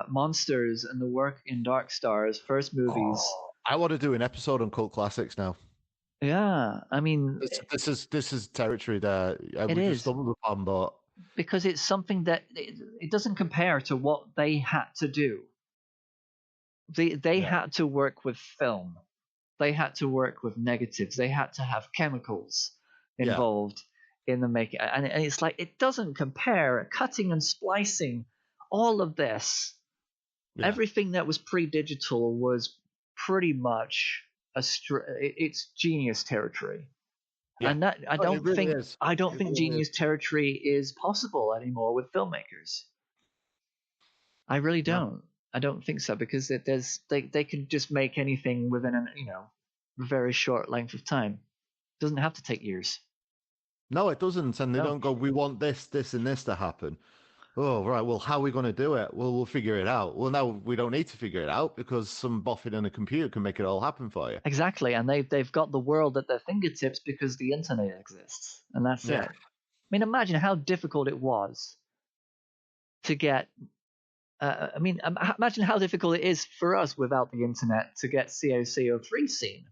Monsters and the work in Dark Star's first movies... I want to do an episode on cult classics now. Yeah, I mean, this is territory that we just stumbled upon, but because it's something that it doesn't compare to what they had to do. They had to work with film, they had to work with negatives, they had to have chemicals involved in the making, and it's like it doesn't compare. Cutting and splicing, all of this, everything that was pre-digital was pretty much. It's genius territory, and that I don't think genius territory is possible anymore with filmmakers. I really don't. No. I don't think so because they can just make anything within a very short length of time. It doesn't have to take years. No, it doesn't, and they don't go. We want this, and this to happen. Oh, right. Well, how are we going to do it? Well, we'll figure it out. Well, now we don't need to figure it out because some boffin in a computer can make it all happen for you. Exactly. And they've got the world at their fingertips because the internet exists. And that's it. I mean, imagine how difficult it was to get... imagine how difficult it is for us without the internet to get COC03 seen.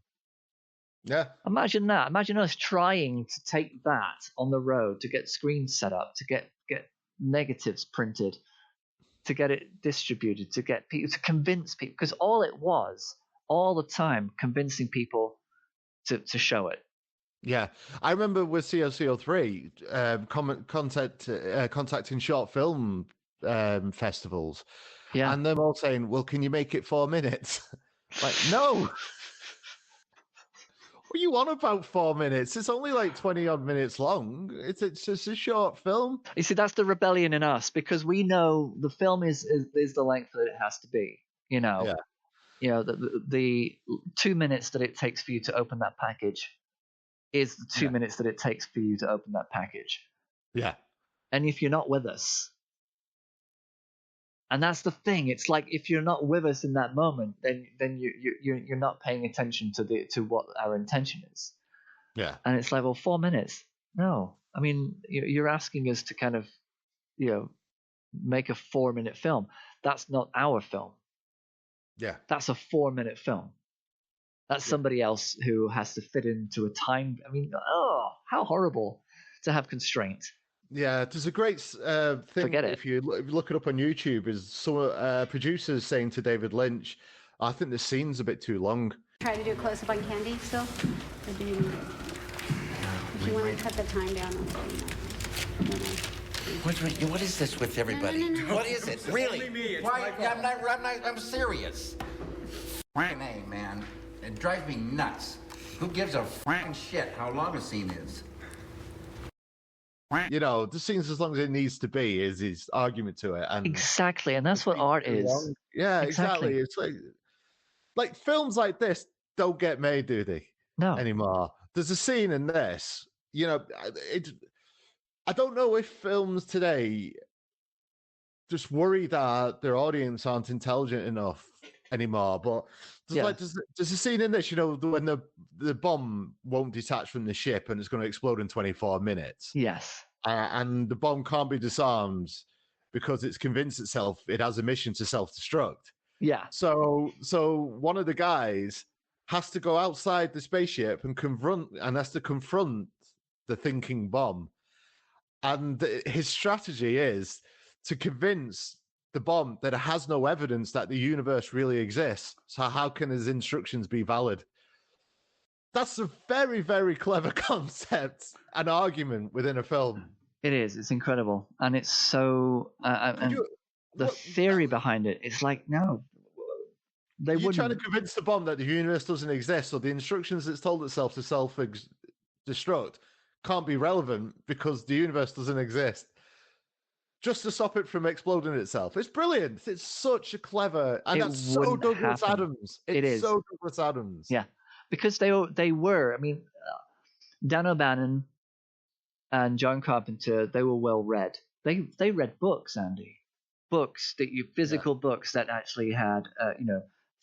Yeah. Imagine that. Imagine us trying to take that on the road, to get screens set up, to get negatives printed, to get it distributed, to get people, to convince people, because all it was all the time convincing people to show it. Yeah, I remember with COC03 contacting short film festivals, and them all saying, "Well, can you make it 4 minutes?" Like, no. What are you on about 4 minutes? It's only like 20 odd minutes long. It's just a short film. You see, that's the rebellion in us because we know the film is the length that it has to be. The 2 minutes that it takes for you to open that package is the 2 minutes that it takes for you to open that package. Yeah. And if you're not with us, and that's the thing, it's like if you're not with us in that moment, then you're not paying attention to what our intention is. Yeah. And it's like, well, 4 minutes. No, I mean, you're asking us to kind of, make a 4 minute film. That's not our film. Yeah. That's a 4 minute film. That's somebody else who has to fit into a time. I mean, how horrible to have constraint. Yeah, there's a great thing. If you look it up on YouTube, is some producers saying to David Lynch, I think the scene's a bit too long. Try to do a close-up on Candy still? Or do you, if you want to cut the time down? What is this with everybody? No. What is it? Really? Why? I'm serious. F***ing A, man. It drives me nuts. Who gives a f***ing shit how long a scene is? You know, the scene's as long as it needs to be is his argument to it. And exactly, and that's what art is. Yeah, exactly. It's like films like this don't get made, do they? No. Anymore. There's a scene in this, you know, I don't know if films today just worry that their audience aren't intelligent enough anymore, but there's a scene in this, you know, when the bomb won't detach from the ship and it's going to explode in 24 minutes. Yes. And the bomb can't be disarmed because it's convinced itself it has a mission to self-destruct. Yeah. So one of the guys has to go outside the spaceship and has to confront the thinking bomb. And his strategy is to convince the bomb that it has no evidence that the universe really exists. So how can his instructions be valid? That's a very, very clever concept and argument within a film. It is. It's incredible. And it's so... the theory behind it, it's like, no, they wouldn't... You're trying to convince the bomb that the universe doesn't exist, or the instructions it's told itself to self-destruct can't be relevant because the universe doesn't exist. Just to stop it from exploding itself. It's brilliant. It's such a clever... And that's so Douglas Adams. It is. So Douglas Adams. Yeah. Because they were, I mean, Dan O'Bannon and John Carpenter, they were well read. They read books, Andy. Books physical books that actually had,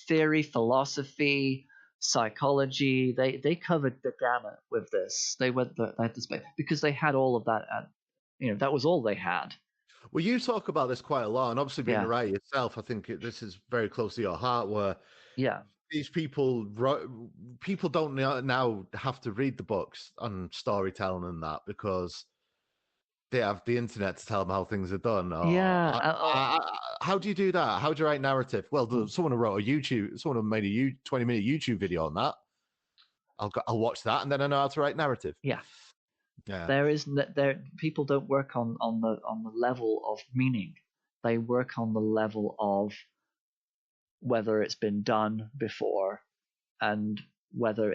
theory, philosophy, psychology. They covered the gamut with this. They went at the space because they had all of that. That was all they had. Well, you talk about this quite a lot, and obviously being a writer yourself, I think this is very close to your heart. Where these people don't now have to read the books on storytelling and that because they have the internet to tell them how things are done. How do you do that? How do you write narrative? Well, someone who made a 20-minute YouTube video on that. I'll watch that, and then I know how to write narrative. Yeah. Yeah. People don't work on the level of meaning. They work on the level of whether it's been done before and whether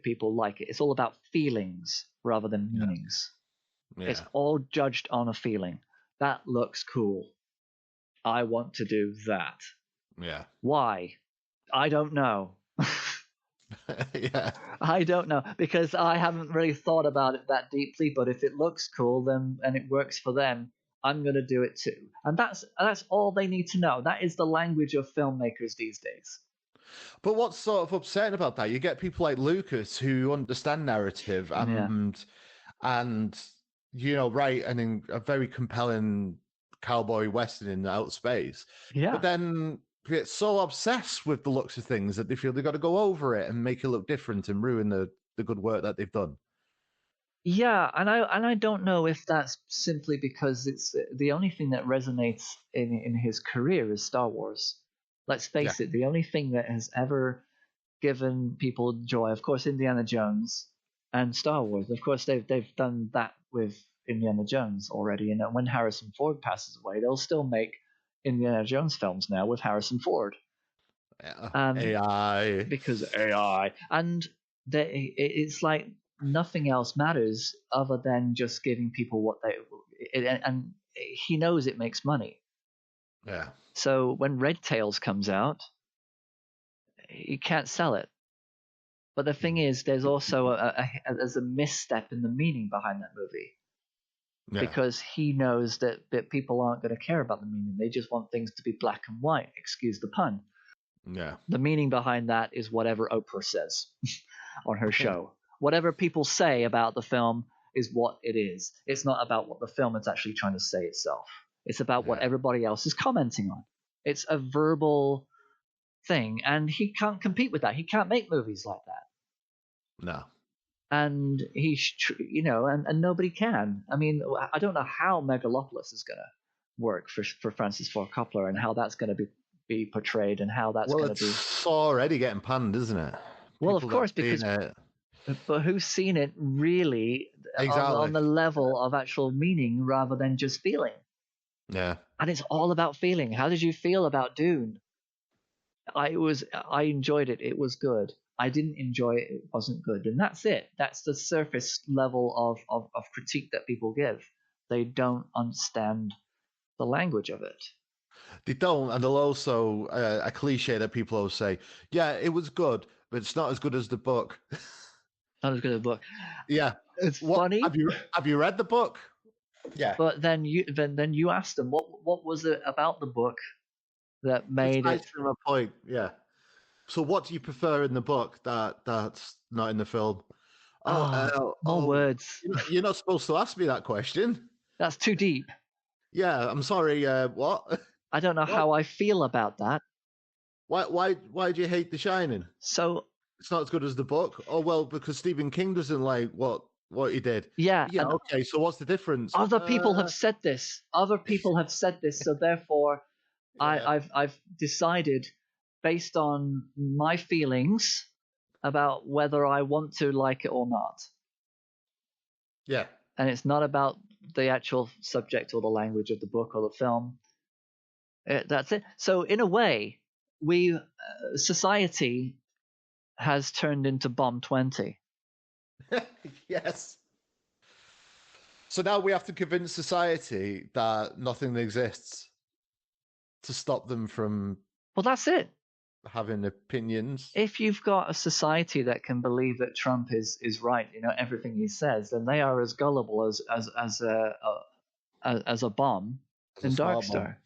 people like it. It's all about feelings rather than meanings. Yeah. It's all judged on a feeling. That looks cool. I want to do that. Yeah. Why? I don't know. Yeah. I don't know because I haven't really thought about it that deeply, but if it looks cool then and it works for them, I'm going to do it too. And that's all they need to know. That is the language of filmmakers these days. But what's sort of upsetting about that, you get people like Lucas who understand narrative and write a very compelling cowboy western in outer space. Yeah. But then get so obsessed with the looks of things that they feel they've got to go over it and make it look different and ruin the good work that they've done. Yeah, and I don't know if that's simply because it's the only thing that resonates in his career is Star Wars. Let's face it, the only thing that has ever given people joy, of course, Indiana Jones and Star Wars. Of course, they've done that with Indiana Jones already, and when Harrison Ford passes away, they'll still make Indiana Jones films now with Harrison Ford. AI. Because AI. And it's like nothing else matters other than just giving people what and he knows it makes money. Yeah. So when Red Tails comes out, he can't sell it. But the thing is, there's also there's a misstep in the meaning behind that movie. Yeah. Because he knows that people aren't going to care about the meaning. They just want things to be black and white. Excuse the pun. Yeah. The meaning behind that is whatever Oprah says on her show. Whatever people say about the film is what it is. It's not about what the film is actually trying to say itself. It's about what everybody else is commenting on. It's a verbal thing, and he can't compete with that. He can't make movies like that. No. And and nobody can. I mean, I don't know how Megalopolis is going to work for Francis Ford Coppola and how that's going to be be portrayed and how that's going to be. It's already getting panned, isn't it? Well, of course, because but who's seen it really on the level of actual meaning rather than just feeling? Yeah. And it's all about feeling. How did you feel about Dune? I enjoyed it. It was good. I didn't enjoy it. It wasn't good. And that's it. That's the surface level of critique that people give. They don't understand the language of it. They don't, and they'll also a cliche that people always say, yeah, it was good, but it's not as good as the book. Not as good as the book. Yeah. It's funny. Have you read the book? Yeah. But then you asked them what was it about the book that made it from a point. Yeah. So what do you prefer in the book that's not in the film? More words. You're not supposed to ask me that question. That's too deep. Yeah, I'm sorry. What? I don't know how I feel about that. Why do you hate The Shining? So it's not as good as the book. Oh well, because Stephen King doesn't like what he did. Yeah. Yeah. Okay. So what's the difference? Other people have said this. Other people have said this. So therefore, yeah. I've decided, based on my feelings, about whether I want to like it or not. Yeah. And it's not about the actual subject or the language of the book or the film. That's it. So in a way, society has turned into Bomb 20. Yes. So now we have to convince society that nothing exists to stop them from. Well, that's it. Having opinions. If you've got a society that can believe that Trump is right, everything he says, then they are as gullible as a bomb in Darkstar.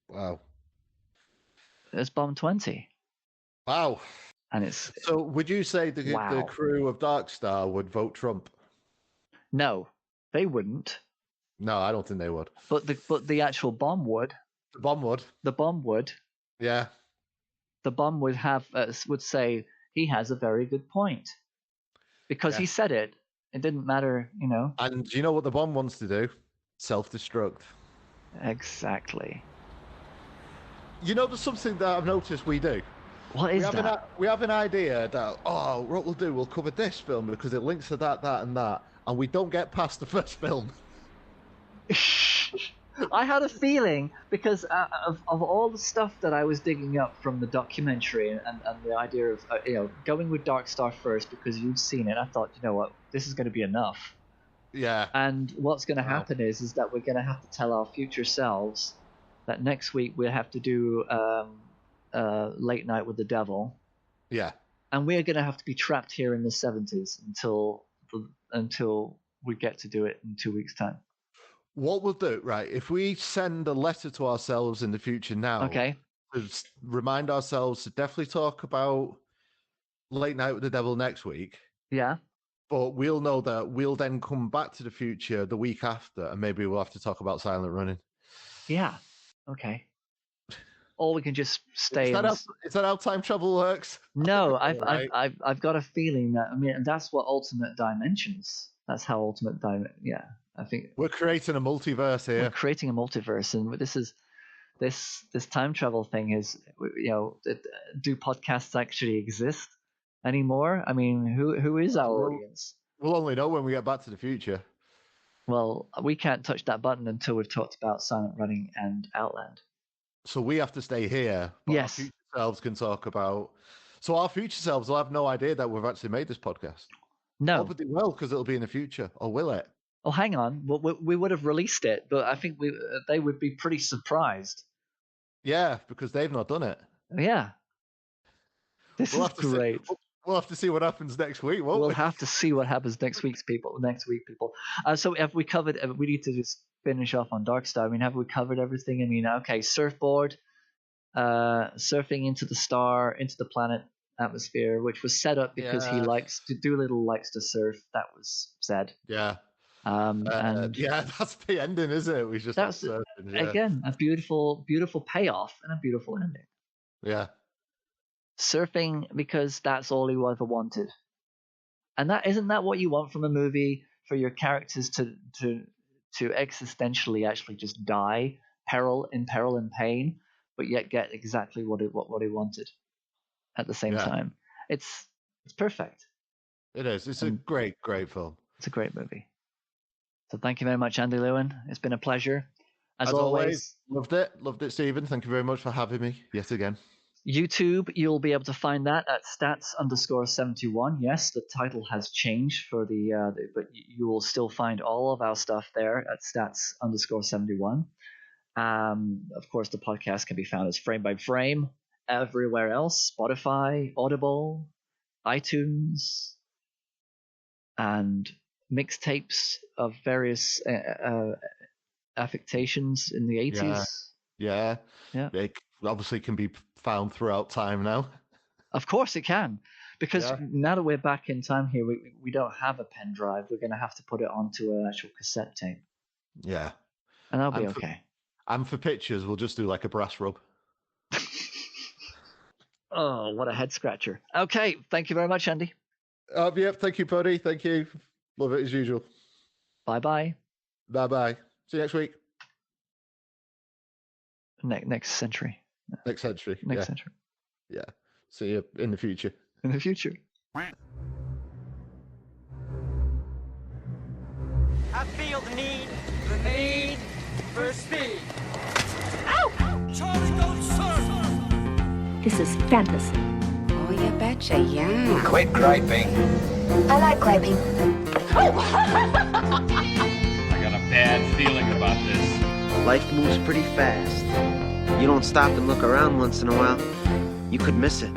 Wow. It's Bomb 20. Wow. And it's so. Would you say the crew of Darkstar would vote Trump? No, they wouldn't. No, I don't think they would. But the actual bomb would. The bomb would. The bomb would. Yeah. The bomb would say he has a very good point because he said it. It didn't matter, And do you know what the bomb wants to do? Self-destruct. Exactly. There's something that I've noticed we do. What is that? We have an idea that, what we'll do, we'll cover this film because it links to that, and that, and we don't get past the first film. I had a feeling because of all the stuff that I was digging up from the documentary and the idea of going with Darkstar first because you'd seen it. I thought, you know what, this is going to be enough. Yeah. And what's going to happen is that we're going to have to tell our future selves that next week we'll have to do Late Night with the Devil. Yeah. And we're going to have to be trapped here in the 70s until we get to do it in 2 weeks' time. What we'll do, right, if we send a letter to ourselves in the future now, okay, to remind ourselves to definitely talk about Late Night with the Devil next week. Yeah. But we'll know that we'll then come back to the future the week after, and maybe we'll have to talk about Silent Running. Yeah. Okay. Or we can just stay. Is that how time travel works? No, I've got a feeling that that's what Ultimate Dimensions. That's how Ultimate Dimensions. Yeah. I think we're creating a multiverse here. We're creating a multiverse, and this time travel thing is, do podcasts actually exist anymore? I mean, who is our audience? We'll only know when we get back to the future. Well, we can't touch that button until we've talked about Silent Running and Outland. So we have to stay here. But yes. Our future selves can talk about. So our future selves will have no idea that we've actually made this podcast. No, but they will because it'll be in the future, or will it? Oh, hang on. We would have released it, but I think they would be pretty surprised. Yeah, because they've not done it. Yeah. This is great. We'll have to see what happens next week, won't we? We'll have to see what happens next week, people. So have we covered? We need to just finish off on Darkstar. I mean, have we covered everything? I mean, okay, surfboard, surfing into the planet atmosphere, which was set up because Doolittle likes to surf. That was said. Yeah. And that's the ending, isn't it? We just again a beautiful payoff and a beautiful ending. Yeah. Surfing because that's all he ever wanted, and isn't that what you want from a movie, for your characters to existentially actually just die, peril and pain, but yet get exactly what he wanted at the same time. It's perfect. It is. It's a great film. It's a great movie. So thank you very much, Andy Lewin. It's been a pleasure. As always, loved it, Stephen. Thank you very much for having me yet again. YouTube, you'll be able to find that at stats_71. Yes, the title has changed for but you will still find all of our stuff there at stats_71. Of course, the podcast can be found as Frame by Frame everywhere else: Spotify, Audible, iTunes, and mixtapes of various affectations in the 80s. Yeah. It obviously can be found throughout time now. Of course it can, because now that we're back in time here, we don't have a pen drive. We're going to have to put it onto an actual cassette tape. Yeah. And that'll be okay. And for pictures, we'll just do like a brass rub. Oh, what a head scratcher. Okay, thank you very much, Andy. Thank you, Buddy. Thank you. Love it as usual. Bye-bye. Bye-bye. See you next week. Next century. Next century. Next century. Yeah. See you in the future. In the future. I feel the need for speed. Ow! Charlie, don't surf. This is fantasy. Oh, you betcha, yeah. Quit griping. I like griping. I got a bad feeling about this. Life moves pretty fast. You don't stop and look around once in a while, you could miss it.